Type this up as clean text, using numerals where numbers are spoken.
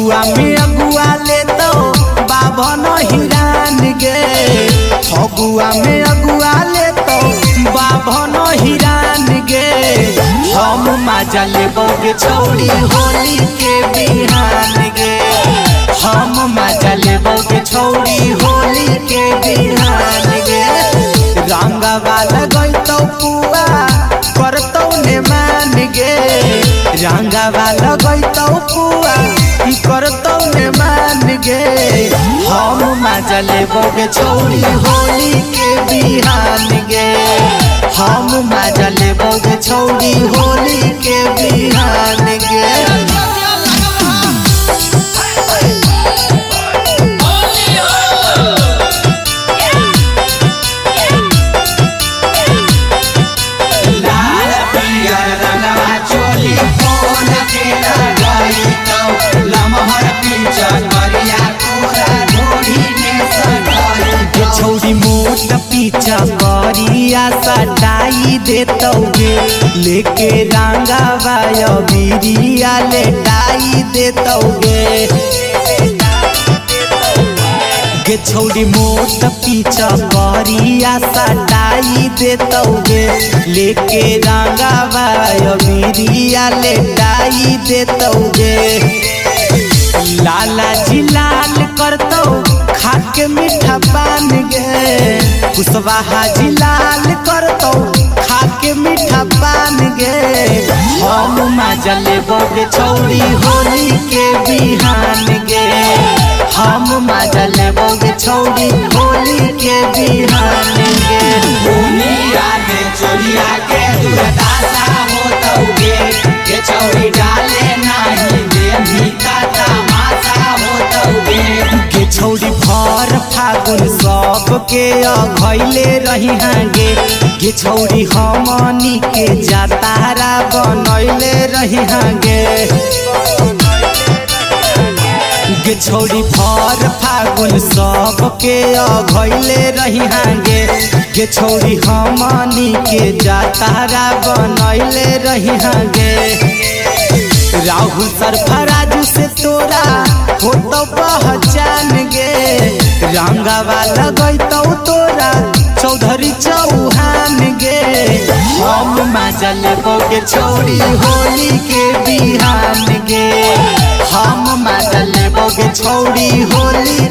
फगुआ में अगुआ ले तो बाभन हिरान गे। फगुआ में अगुआ ले तो बाभन हिरान गे। हम मजा लेबोगे छौड़ी होली के बिहान गे। हम मजा लेबोगे छौड़ी होली के बिहान गे। रंगवा लगैतौ पुआ करतौ ने मान गे। रंगवा लगैतौ पुआ करतौ ने मान गे। हम मजा लेबोगे छौड़ी होली के बिहान गे। हम मजा लेबोगे छौड़ी होली के बिहान गे। छौड़ी मोट पीछा करिया सटाई देतौगे। लेके रंगवा बिरिया लेटाई देतौगे। गे छौड़ी मोट पीछा करिया सटाई देतौगे। लेके रंगवा बिरिया लेटाई देतौगे। लाला जी लाल करतौ खाके मीठा पान गे। कुशवाहा जी लाल करतौ खाके मीठा पान गे। हम मजा लेबोगे छौड़ी होली के बिहान गे। हम मजा लेबोगे छौड़ी होली के बिहान गे। दुनिया में चोरिया के दुर्दशा होतौगे। के छौड़ी डाले नहीं दे भीता तमाशा होतौगे। के छौड़ी भर फागुन सब के अघैले रही हांगे। गे छौड़ी हमनी के जातारा बनैले रही हांगे। गे छौड़ी भर फागुन सब के अघैले रही हांगे। गे छौड़ी हमनी के जातारा बनैले रही हांगे। राहुल सरफराजू से तोरा होतौ पहचान गे। रंगवा लगैतौ तोरा चौधरी चौहान गे। हम मजा लेबोगे छौड़ी होली के बिहान गे। हम मजा लेबोगे छौड़ी होली